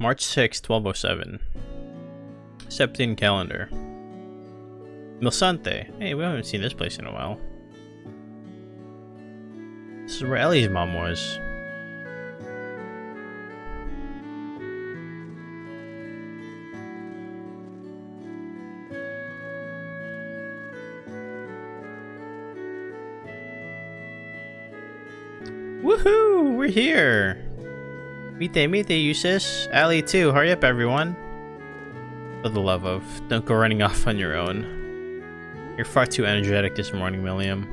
March 6, 1207. Septine calendar. Milsante. Hey, we haven't seen this place in a while. This is where Ellie's mom was. Woohoo! We're here! Mite, you sis. Allie too. Hurry up, everyone. For the love of, don't go running off on your own. You're far too energetic this morning, Millium.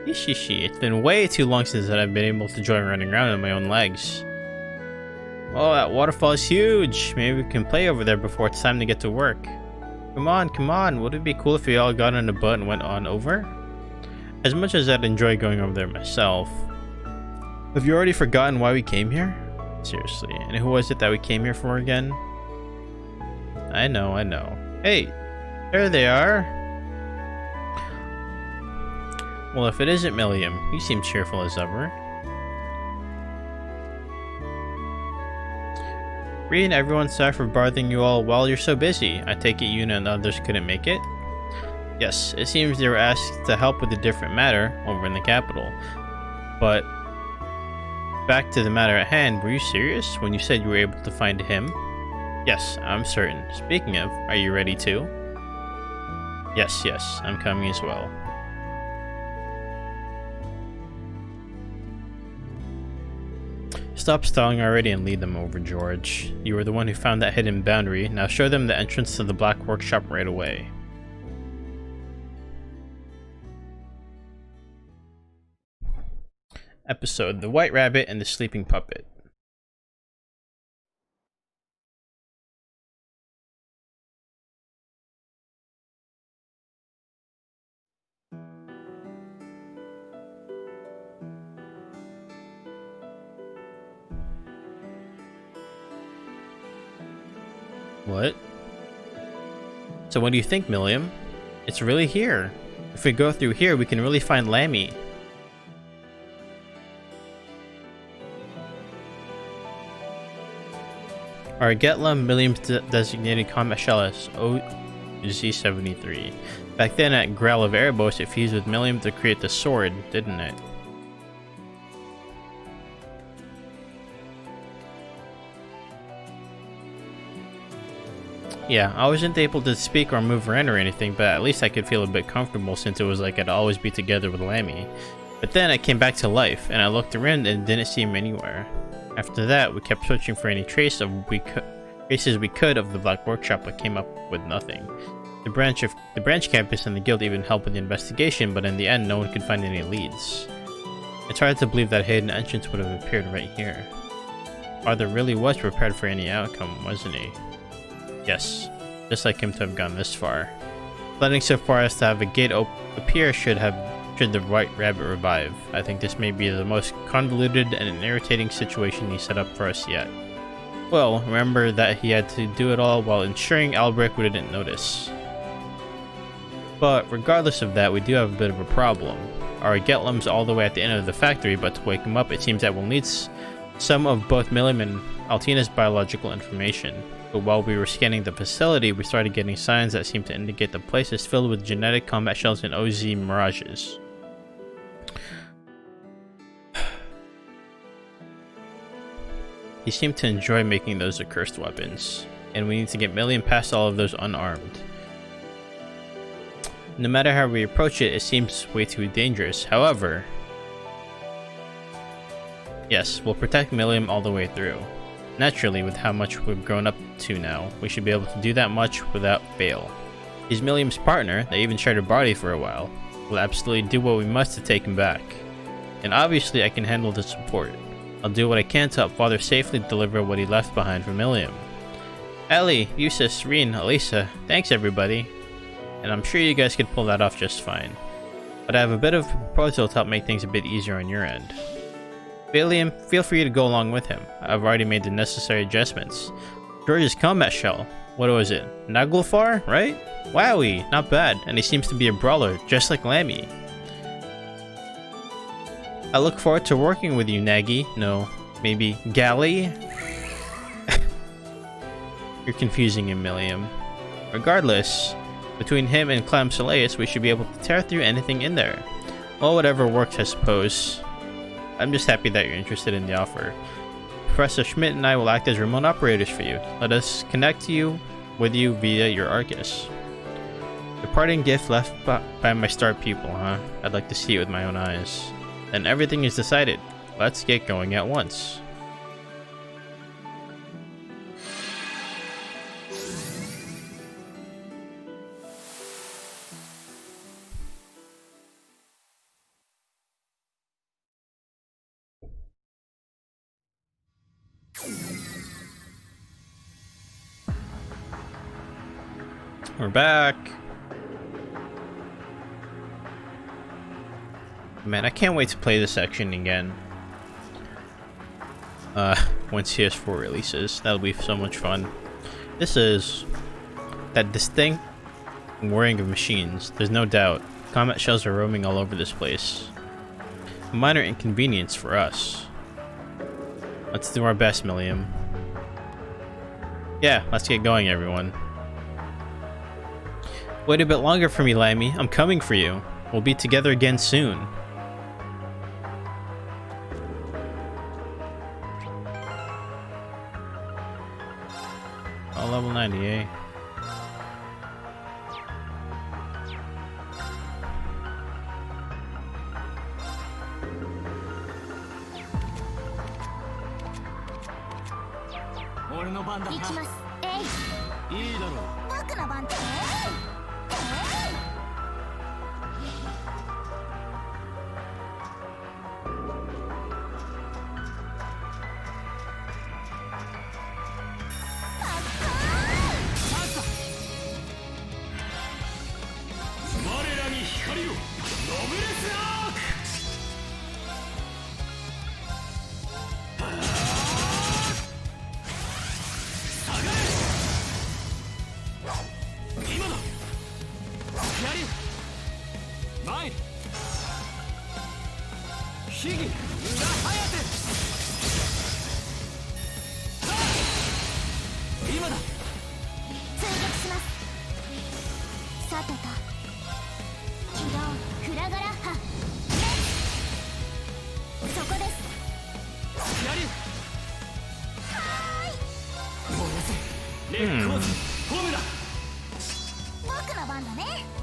Ishishi, it's been way too long since I've been able to join running around on my own legs. Oh, that waterfall is huge! Maybe we can play over there before it's time to get to work. Come on. Would it be cool if we all got on a boat and went on over? As much as I'd enjoy going over there myself. Have you already forgotten why we came here? Seriously, and who was it that we came here for again? I know. Hey, there they are. Well, if it isn't Millium, you seem cheerful as ever. Reed and everyone, sorry for bothering you all while you're so busy. I take it you and others couldn't make it? Yes, it seems they were asked to help with a different matter over in the capital. But back to the matter at hand, were you serious when you said you were able to find him? Yes, I'm certain. Speaking of, are you ready too? Yes, I'm coming as well. Stop stalling already and lead them over, George. You were the one who found that hidden boundary. Now show them the entrance to the Black Workshop right away. Episode: The White Rabbit and the Sleeping Puppet. What? So what do you think, Millium? It's really here. If we go through here, we can really find Lammy. Our Getlum Millium's designated combat shell is OZ-73. Back then at Grail of Erebos, it fused with Millium to create the sword, didn't it? Yeah, I wasn't able to speak or move around or anything, but at least I could feel a bit comfortable since it was like I'd always be together with Lammy. But then I came back to life, and I looked around and didn't see him anywhere. After that, we kept searching for any traces we could of the Black Workshop, but came up with nothing. The branch campus and the guild even helped with the investigation, but in the end, no one could find any leads. It's hard to believe that hidden entrance would have appeared right here. Arthur really was prepared for any outcome, wasn't he? Yes, just like him to have gone this far. Planning so far as to have a gate appear should the White Rabbit revive. I think this may be the most convoluted and irritating situation he set up for us yet. Well, remember that he had to do it all while ensuring Albrecht didn't notice. But regardless of that, we do have a bit of a problem. Our Getlum's all the way at the end of the factory, but to wake him up, it seems that we'll need some of both Millium and Altina's biological information. But while we were scanning the facility, we started getting signs that seemed to indicate the place is filled with genetic combat shells and OZ mirages. He seemed to enjoy making those accursed weapons, and we need to get Millium past all of those unarmed. No matter how we approach it, it seems way too dangerous. However, yes, we'll protect Millium all the way through. Naturally, with how much we've grown up to now, we should be able to do that much without fail. He's Millium's partner, they even shared a body for a while. We'll absolutely do what we must to take him back. And obviously I can handle the support. I'll do what I can to help Father safely deliver what he left behind for Millium. Ellie, Eustace, Reen, Elisa, thanks everybody. And I'm sure you guys could pull that off just fine. But I have a bit of a proposal to help make things a bit easier on your end. Millium, feel free to go along with him. I've already made the necessary adjustments. George's combat shell. What was it? Naglfar, right? Wowie, not bad. And he seems to be a brawler, just like Lammy. I look forward to working with you, Nagy. No, maybe Gally? You're confusing him, Millium. Regardless, between him and Clem Soleus, we should be able to tear through anything in there. Well, whatever works, I suppose. I'm just happy that you're interested in the offer. Professor Schmidt and I will act as remote operators for you. Let us connect with you via your Arcus. The parting gift left by my star pupil, huh? I'd like to see it with my own eyes. Then everything is decided. Let's get going at once. We're back. Man, I can't wait to play this section again. When CS4 releases, that'll be so much fun. This is that distinct whirring of machines. There's no doubt. Combat shells are roaming all over this place. A minor inconvenience for us. Let's do our best, Millium. Yeah, let's get going, everyone. Wait a bit longer for me, Lammy. I'm coming for you. We'll be together again soon. Oh, level 98.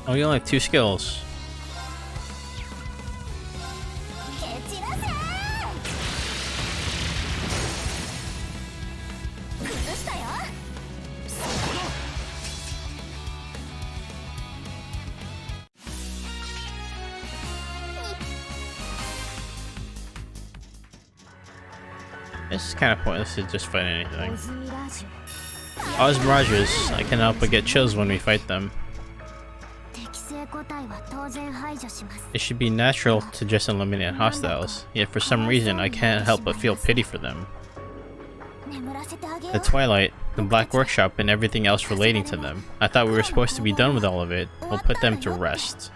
Oh, you only have 2 skills. This is kind of pointless to just fight anything. Oz Mirages, I can't help but get chills when we fight them. It should be natural to just eliminate hostiles, yet for some reason I can't help but feel pity for them. The Twilight, the Black Workshop, and everything else relating to them. I thought we were supposed to be done with all of it. We'll put them to rest.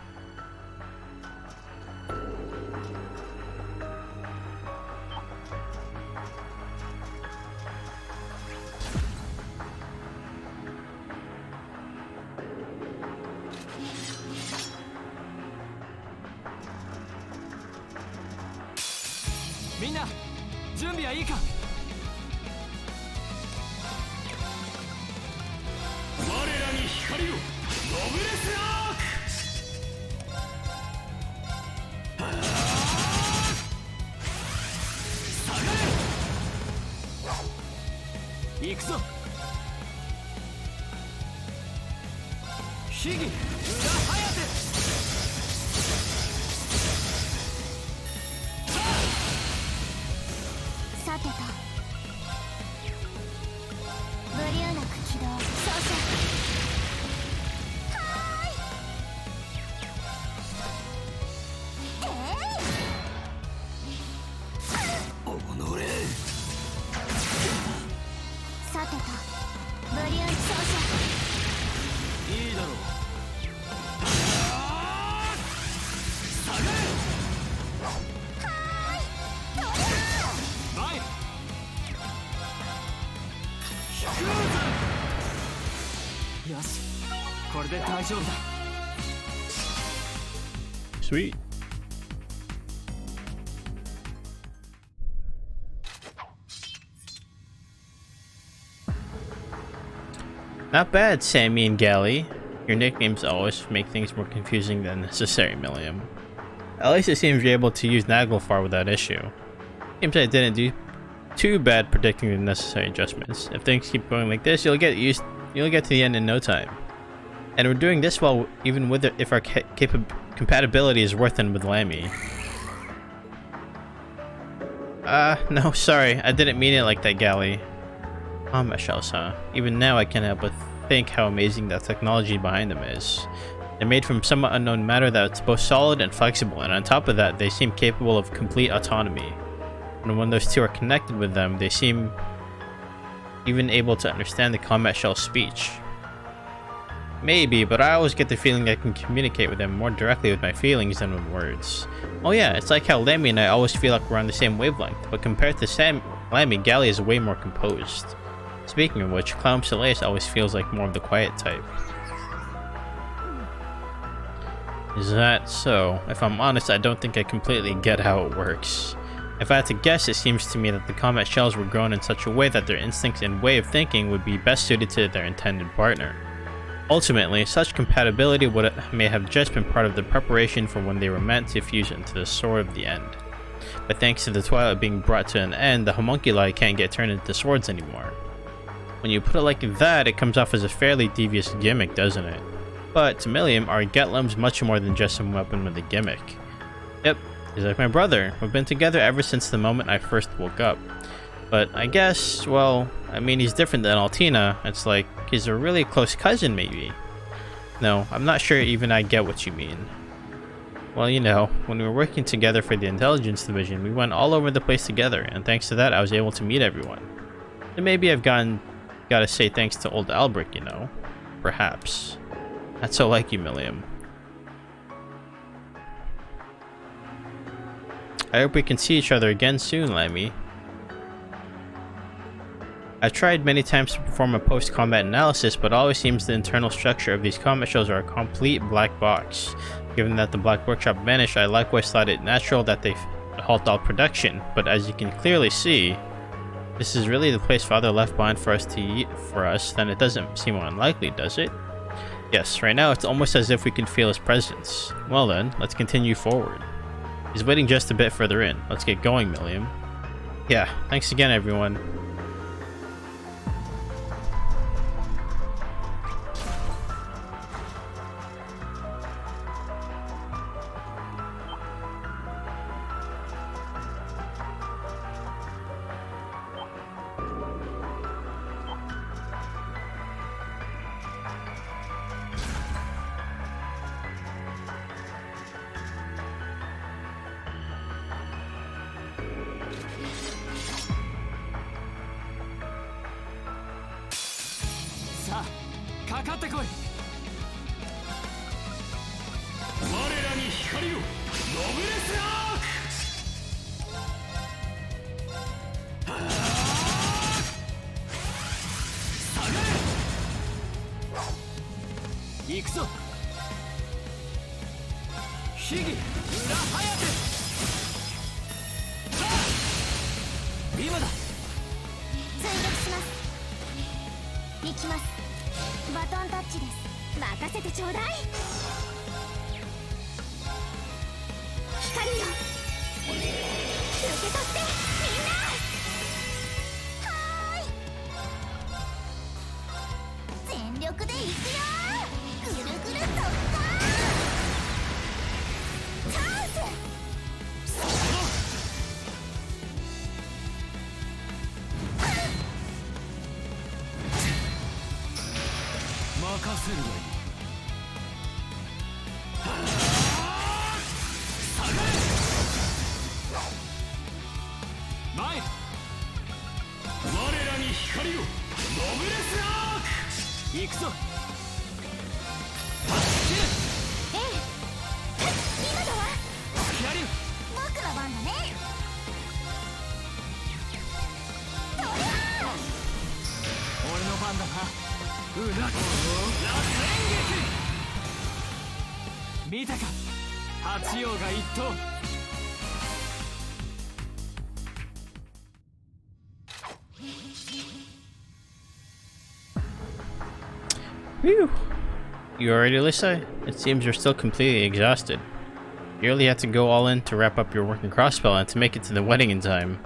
Sweet. Not bad, Sammy and Gally. Your nicknames always make things more confusing than necessary, Millium. At least it seems you're able to use Naglfar without issue. Seems I didn't do too bad predicting the necessary adjustments. If things keep going like this, you'll get to the end in no time. And we're doing this well, even with it, if our compatibility is worse than with Lammy. No, sorry, I didn't mean it like that, Gally. Combat shells, huh? Even now I can't help but think how amazing that technology behind them is. They're made from somewhat unknown matter that's both solid and flexible, and on top of that, they seem capable of complete autonomy. And when those two are connected with them, they seem even able to understand the combat shell's speech. Maybe, but I always get the feeling I can communicate with them more directly with my feelings than with words. Oh yeah, it's like how Lammy and I always feel like we're on the same wavelength, but compared to Lammy, Gally is way more composed. Speaking of which, Clown Soleil always feels like more of the quiet type. Is that so? If I'm honest, I don't think I completely get how it works. If I had to guess, it seems to me that the combat shells were grown in such a way that their instincts and way of thinking would be best suited to their intended partner. Ultimately, such compatibility may have just been part of the preparation for when they were meant to fuse into the sword of the end. But thanks to the Twilight being brought to an end, the homunculi can't get turned into swords anymore. When you put it like that, it comes off as a fairly devious gimmick, doesn't it? But to Millium, our Getlum's much more than just some weapon with a gimmick. Yep, he's like my brother. We've been together ever since the moment I first woke up. But I guess, well, I mean, he's different than Altina. It's like, he's a really close cousin, maybe. No, I'm not sure even I get what you mean. Well, you know, when we were working together for the Intelligence Division, we went all over the place together, and thanks to that, I was able to meet everyone. And maybe I've gotta say thanks to old Albrecht, you know? Perhaps. That's so like you, Millium. I hope we can see each other again soon, Lammy. I've tried many times to perform a post-combat analysis, but it always seems the internal structure of these combat shells are a complete black box. Given that the Black Workshop vanished, I likewise thought it natural that they halt all production, but as you can clearly see, this is really the place Father left behind for us, then it doesn't seem unlikely, does it? Yes, right now it's almost as if we can feel his presence. Well then, let's continue forward. He's waiting just a bit further in. Let's get going, Millium. Yeah, thanks again, everyone. Whew. You already, Lisa? It seems you're still completely exhausted. You really had to go all in to wrap up your working crossspell and to make it to the wedding in time.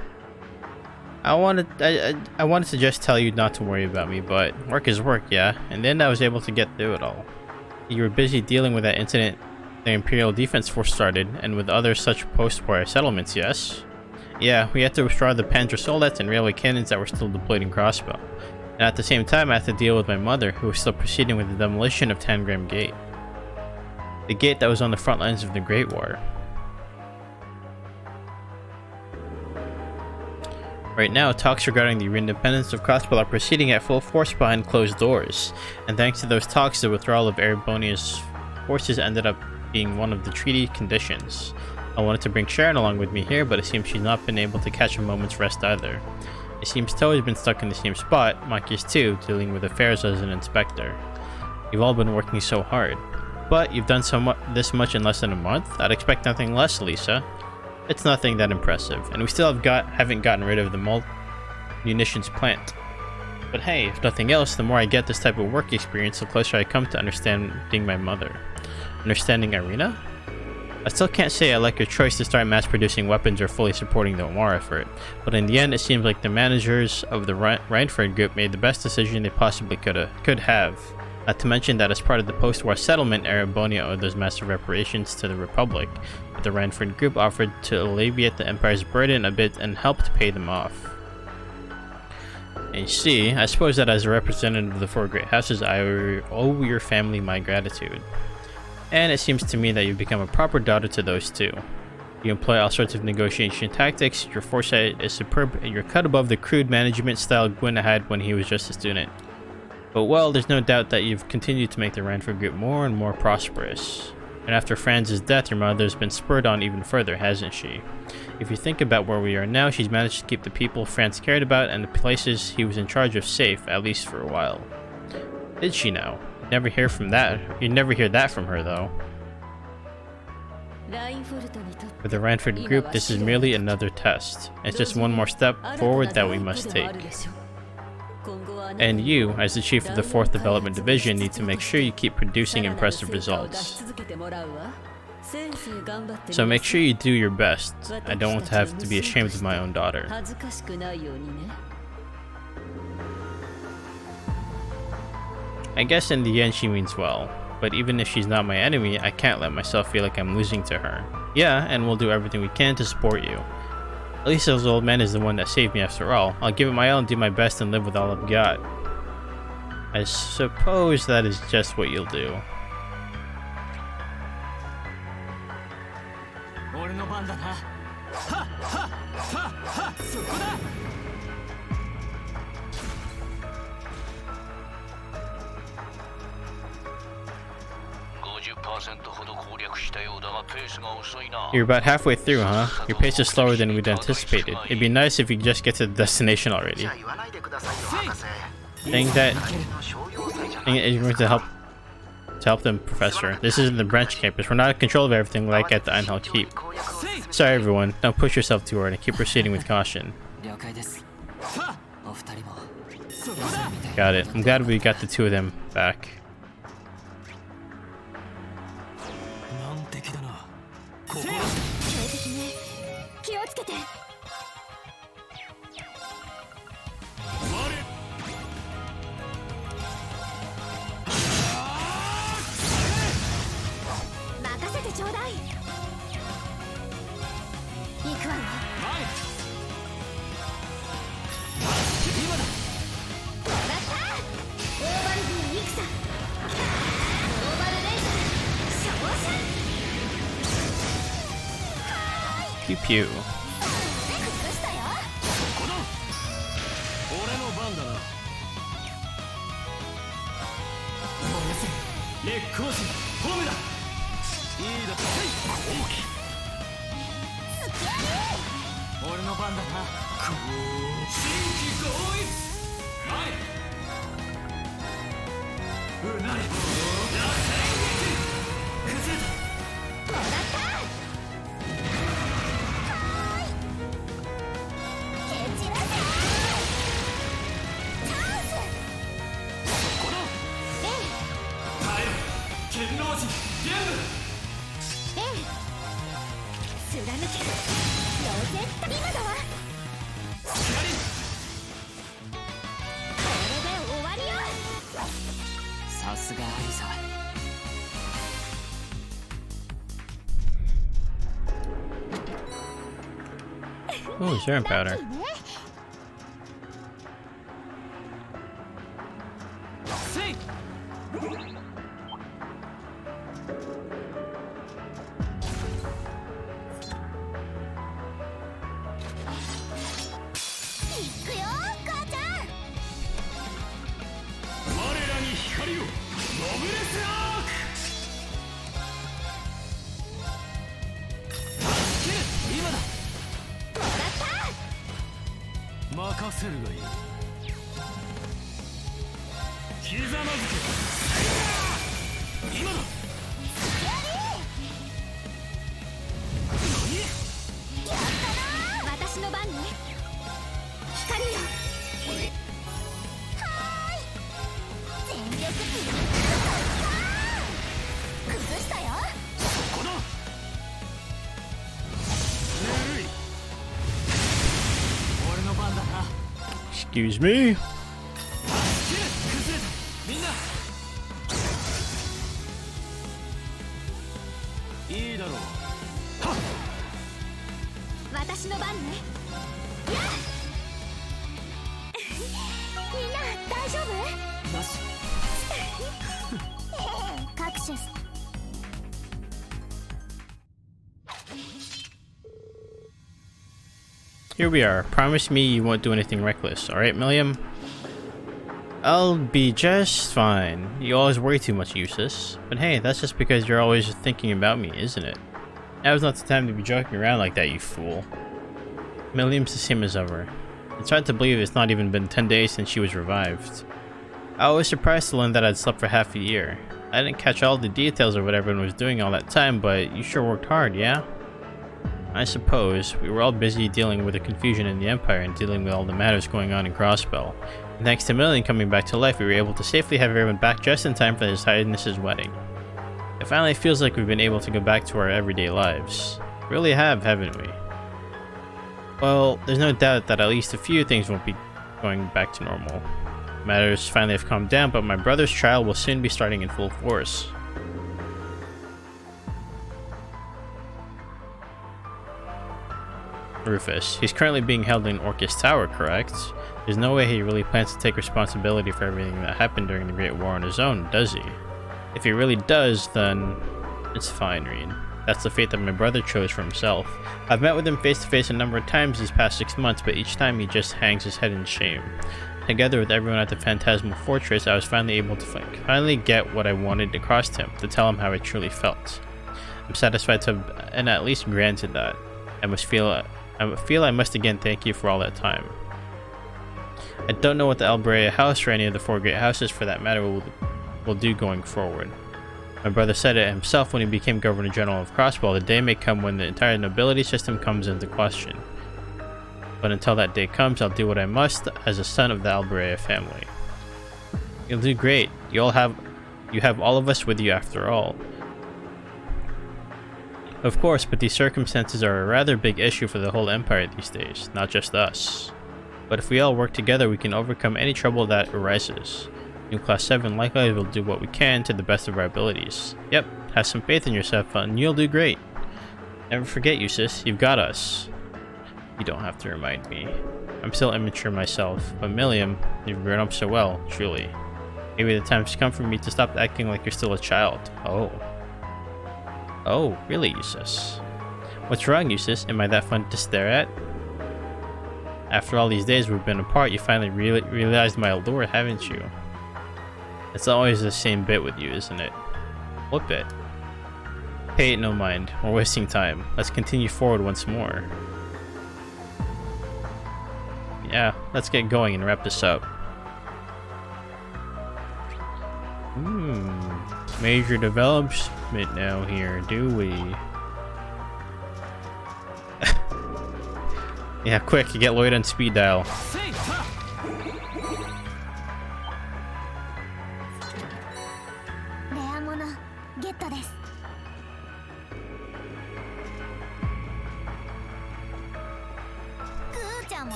I wanted to just tell you not to worry about me, but work is work, yeah? And then I was able to get through it all. You were busy dealing with that incident the Imperial Defense Force started, and with other such post-war settlements, yes? Yeah, we had to withdraw the Panzer Soldats and railway cannons that were still deployed in Crossbow. And at the same time, I had to deal with my mother, who was still proceeding with the demolition of Tangram Gate. The gate that was on the front lines of the Great War. Right now, talks regarding the independence of Crossbow are proceeding at full force behind closed doors, and thanks to those talks, the withdrawal of Erebonia's forces ended up being one of the treaty conditions. I wanted to bring Sharon along with me here, but it seems she's not been able to catch a moment's rest either. It seems Toei's been stuck in the same spot, Maki's too, dealing with affairs as an inspector. You've all been working so hard. But you've done this much in less than a month? I'd expect nothing less, Lisa. It's nothing that impressive, and we still haven't gotten rid of the munitions plant. But hey, if nothing else, the more I get this type of work experience, the closer I come to understanding my mother. Understanding Irina? I still can't say I like your choice to start mass-producing weapons or fully supporting the war effort, but in the end it seems like the managers of the Reinford group made the best decision they possibly could have. Not to mention that as part of the post-war settlement, Erebonia owed those massive reparations to the Republic, but the Reinford group offered to alleviate the Empire's burden a bit and helped pay them off. And see, I suppose that as a representative of the four great houses, I owe your family my gratitude. And it seems to me that you've become a proper daughter to those two. You employ all sorts of negotiation tactics, your foresight is superb, and you're cut above the crude management style Gwyn had when he was just a student. But well, there's no doubt that you've continued to make the Reinford group more and more prosperous. And after Franz's death, your mother's been spurred on even further, hasn't she? If you think about where we are now, she's managed to keep the people Franz cared about and the places he was in charge of safe, at least for a while. Did she now? You'd never hear that from her, though. For the Reinford group, this is merely another test. It's just one more step forward that we must take. And you, as the chief of the 4th Development Division, need to make sure you keep producing impressive results. So make sure you do your best. I don't want to have to be ashamed of my own daughter. I guess in the end she means well, but even if she's not my enemy, I can't let myself feel like I'm losing to her. Yeah, and we'll do everything we can to support you. Lisa's old man is the one that saved me after all. I'll give it my all and do my best and live with all I've got. I suppose that is just what you'll do. You're about halfway through, huh? Your pace is slower than we'd anticipated. It'd be nice if you could just get to the destination already. Think that is going to help them, Professor. This isn't the branch campus. We're not in control of everything like at the Einhell Keep. Sorry everyone, don't push yourself too hard and keep proceeding with caution. Got it. I'm glad we got the two of them back. Pew pew. Ooh, serum powder. Excuse me. Here we are. Promise me you won't do anything reckless, alright, Millium? I'll be just fine. You always worry too much, Eustace. But hey, that's just because you're always thinking about me, isn't it? Now's not the time to be joking around like that, you fool. Millium's the same as ever. It's hard to believe it's not even been 10 days since she was revived. I was surprised to learn that I'd slept for half a year. I didn't catch all the details of what everyone was doing all that time, but you sure worked hard, yeah? I suppose. We were all busy dealing with the confusion in the Empire and dealing with all the matters going on in Crossbell. And thanks to Millium coming back to life, we were able to safely have everyone back just in time for His Highness's wedding. It finally feels like we've been able to go back to our everyday lives. We really have, haven't we? Well, there's no doubt that at least a few things won't be going back to normal. Matters finally have calmed down, but my brother's trial will soon be starting in full force. Rufus. He's currently being held in Orcus Tower, correct? There's no way he really plans to take responsibility for everything that happened during the Great War on his own, does he? If he really does, then it's fine, Reed. That's the fate that my brother chose for himself. I've met with him face to face a number of times these past 6 months, but each time he just hangs his head in shame. Together with everyone at the Phantasmal Fortress, I was finally able to finally get what I wanted across to him, to tell him how I truly felt. I'm satisfied to have and at least granted that. I feel I must again thank you for all that time. I don't know what the Albrea house or any of the 4 great houses for that matter will do going forward. My brother said it himself when he became Governor General of Crossbell. The day may come when the entire nobility system comes into question. But until that day comes, I'll do what I must as a son of the Albrea family. You'll do great. You have all of us with you after all. Of course, but these circumstances are a rather big issue for the whole Empire these days, not just us. But if we all work together, we can overcome any trouble that arises. New Class 7 likewise will do what we can to the best of our abilities. Yep, have some faith in yourself and you'll do great. Never forget, Eustace, you've got us. You don't have to remind me. I'm still immature myself, but Millium, you've grown up so well, truly. Maybe the time's come for me to stop acting like you're still a child. Oh, really, Eustace? What's wrong, Eustace? Am I that fun to stare at? After all these days we've been apart, you finally realized my allure, haven't you? It's always the same bit with you, isn't it? What bit? Pay it no mind. We're wasting time. Let's continue forward once more. Yeah, let's get going and wrap this up. major development now here, do we? Yeah, quick, get Lloyd on speed dial.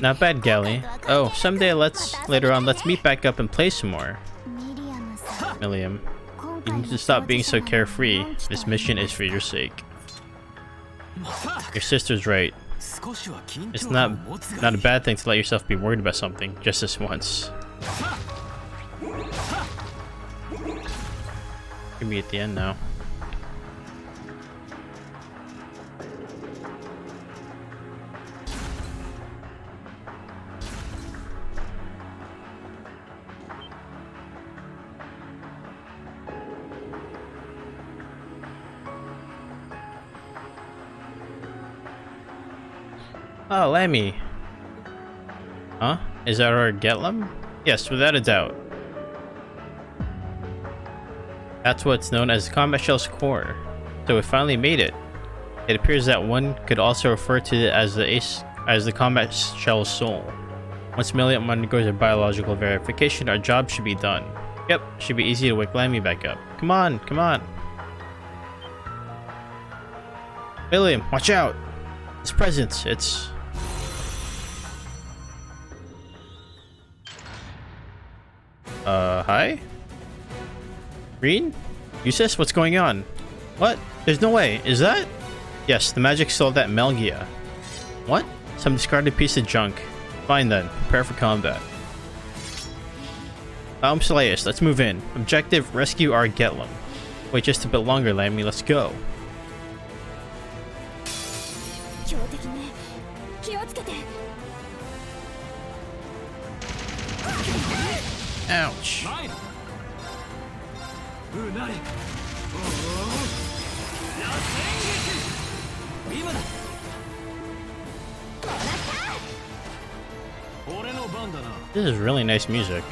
Not bad, Galley. Oh, someday later on, let's meet back up and play some more. Millium, you need to stop being so carefree. This mission is for your sake. Your sister's right. It's not a bad thing to let yourself be worried about something, just this once. Could be at the end now. Oh, Lammy. Huh? Is that our Getlum? Yes, without a doubt. That's what's known as the combat shell's core. So we finally made it. It appears that one could also refer to it as the combat shell's soul. Once Millium undergoes a biological verification, our job should be done. Yep, should be easy to wake Lammy back up. Come on, come on. Millium, watch out! It's presence, it's... Hi? Green? Eustace, what's going on? What? There's no way. Is that? Yes, the magic stole that Melgia. What? Some discarded piece of junk. Fine then. Prepare for combat. Slayus, let's move in. Objective, rescue our Getlum. Wait just a bit longer, Lammy. Let's go. Ouch. This is really nice music.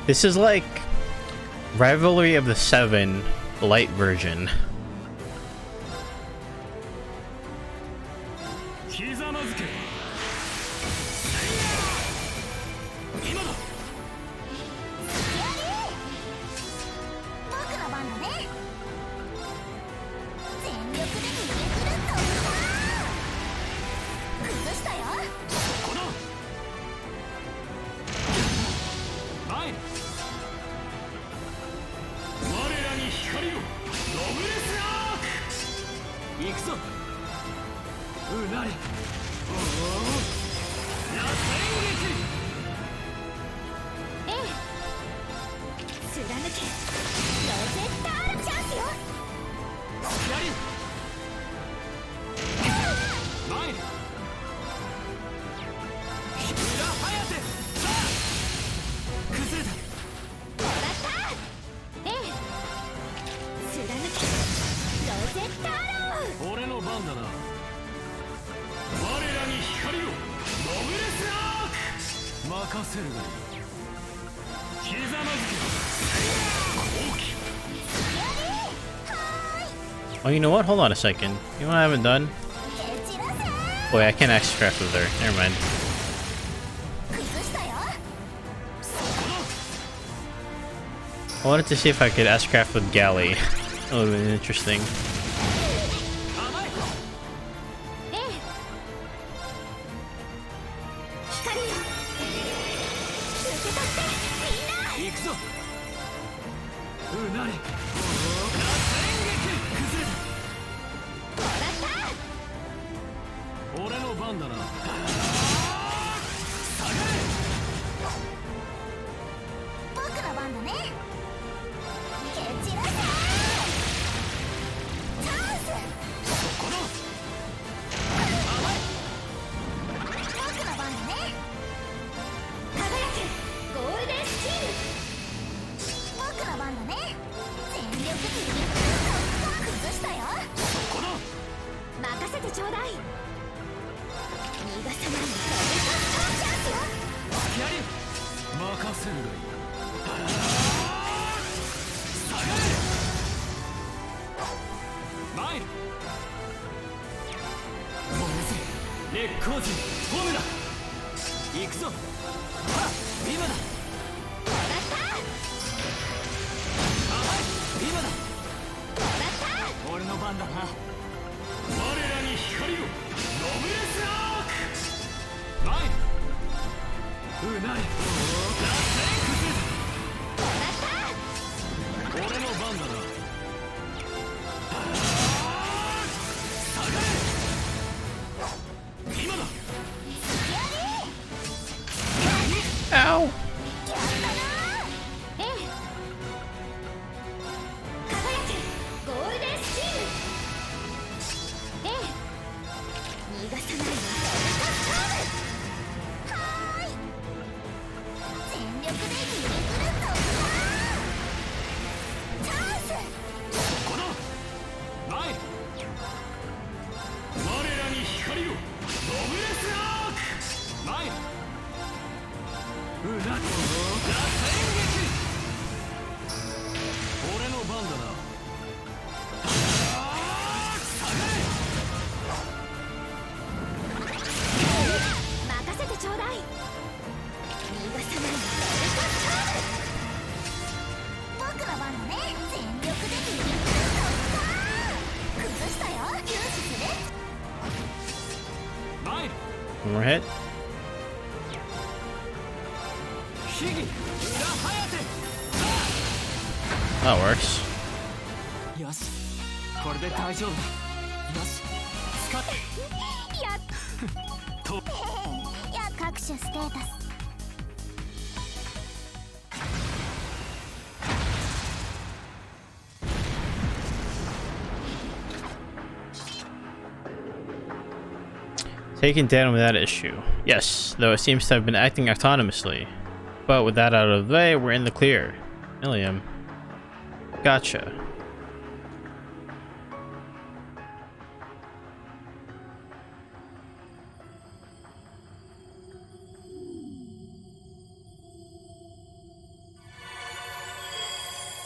This is like Reverie of the 7 light version. Oh, you know what? Hold on a second. You know what I haven't done? Boy, I can't axe craft with her. Never mind. I wanted to see if I could axe craft with Galley. That would have been interesting. Ow! One more hit. That works. よし、これで大丈夫だ。よし、使っやとや各種ステータス Taken down without issue. Yes, though it seems to have been acting autonomously. But with that out of the way, we're in the clear. Millium. Gotcha.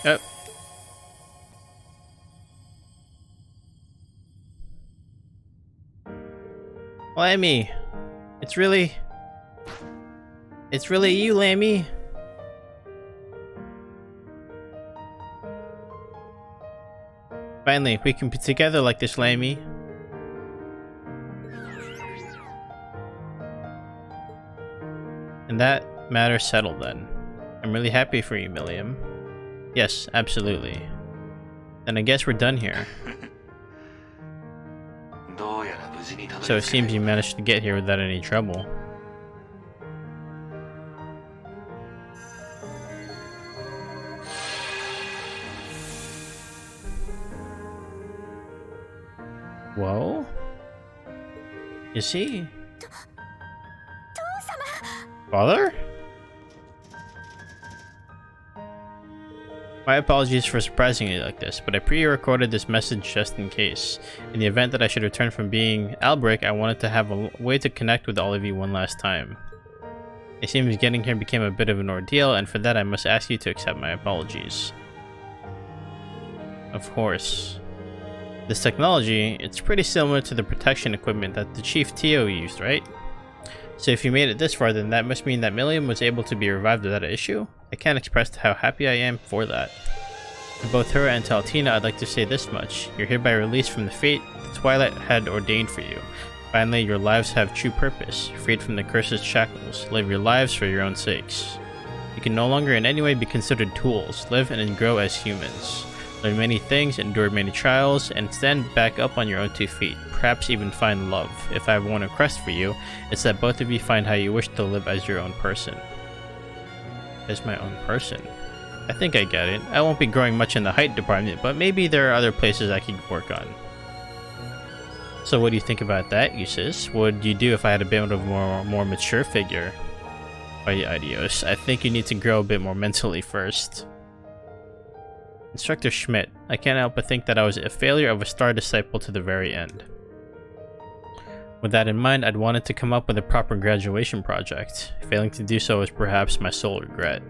Yep. Lammy, it's really you, Lammy. Finally, we can be together like this, Lammy. And that matter settled then. I'm really happy for you, Millium. Yes, absolutely. Then I guess we're done here. So it seems you managed to get here without any trouble. Whoa? You see? Father? My apologies for surprising you like this, but I pre-recorded this message just in case. In the event that I should return from being Albrecht, I wanted to have a way to connect with all of you one last time. It seems getting here became a bit of an ordeal, and for that I must ask you to accept my apologies. Of course. This technology, it's pretty similar to the protection equipment that the Chief Tio used, right? So if you made it this far, then that must mean that Millium was able to be revived without an issue? I can't express how happy I am for that. To both her and to Altina, I'd like to say this much. You're hereby released from the fate the Twilight had ordained for you. Finally, your lives have true purpose. Freed from the curse's shackles. Live your lives for your own sakes. You can no longer in any way be considered tools. Live and grow as humans. Learn many things, endure many trials, and stand back up on your own 2 feet. Perhaps even find love. If I have one request for you, it's that both of you find how you wish to live as your own person. As my own person? I think I get it. I won't be growing much in the height department, but maybe there are other places I could work on. So what do you think about that, Usis? What would you do if I had a bit of a more mature figure? By Idios, I think you need to grow a bit more mentally first. Instructor Schmidt, I can't help but think that I was a failure of a star disciple to the very end. With that in mind, I'd wanted to come up with a proper graduation project. Failing to do so is perhaps my sole regret.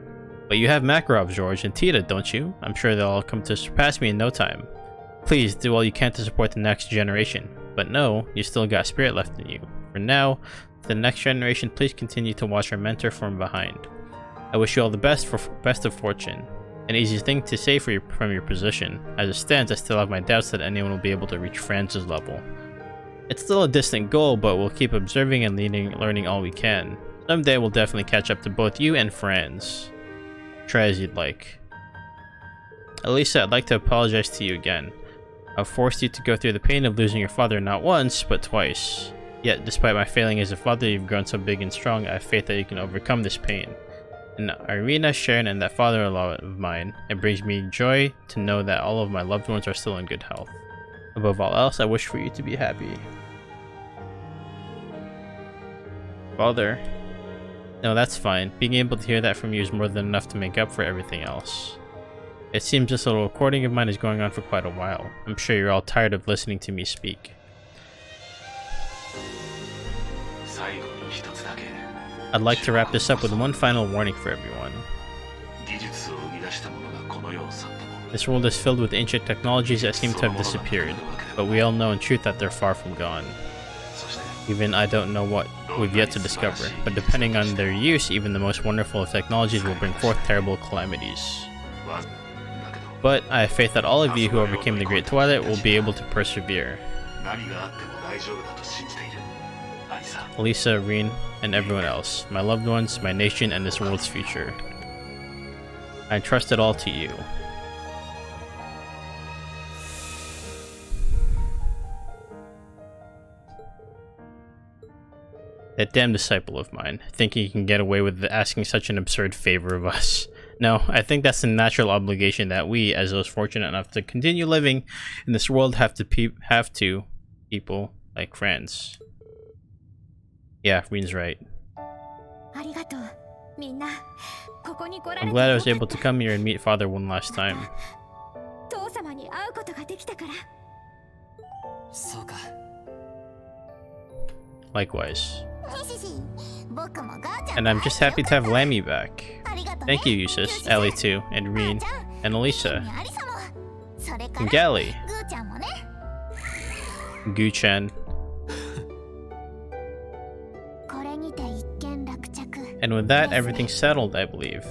But you have Makarov, George, and Tita, don't you? I'm sure they'll all come to surpass me in no time. Please, do all you can to support the next generation. But no, you still got spirit left in you. For now, the next generation, please continue to watch our mentor from behind. I wish you all the best of fortune. An easy thing to say from your position. As it stands, I still have my doubts that anyone will be able to reach Franz's level. It's still a distant goal, but we'll keep observing and learning all we can. Someday we'll definitely catch up to both you and Franz. Try as you'd like. Elisa, I'd like to apologize to you again. I've forced you to go through the pain of losing your father not once, but twice. Yet, despite my failing as a father, you've grown so big and strong, I have faith that you can overcome this pain. And Irina, Sharon, and that father-in-law of mine, it brings me joy to know that all of my loved ones are still in good health. Above all else, I wish for you to be happy. Father. No, that's fine. Being able to hear that from you is more than enough to make up for everything else. It seems this little recording of mine is going on for quite a while. I'm sure you're all tired of listening to me speak. I'd like to wrap this up with one final warning for everyone. This world is filled with ancient technologies that seem to have disappeared, but we all know in truth that they're far from gone. Even I don't know what we've yet to discover, but depending on their use, even the most wonderful of technologies will bring forth terrible calamities. But I have faith that all of you who overcame the Great Twilight will be able to persevere. Lisa, Reen, and everyone else, my loved ones, my nation, and this world's future. I entrust it all to you. That damn disciple of mine, thinking he can get away with asking such an absurd favor of us. No, I think that's a natural obligation that we, as those fortunate enough to continue living in this world, have to people like Franz. Yeah, Reen's right. I'm glad I was able to come here and meet Father one last time. Likewise. And I'm just happy to have Lammy back. Thank you, Eustace, Ellie too, and Reen, and Elisa. And Gally. Gu-chan. And with that, everything's settled, I believe.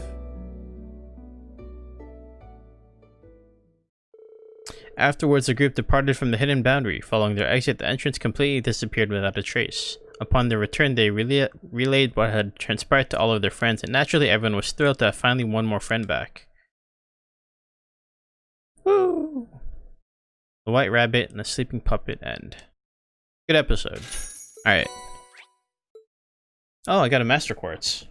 Afterwards, the group departed from the hidden boundary. Following their exit, the entrance completely disappeared without a trace. Upon their return, they relayed what had transpired to all of their friends, and naturally everyone was thrilled to have finally one more friend back. Woo! The White Rabbit and the Sleeping Puppet end. Good episode. Alright. Oh, I got a Master Quartz.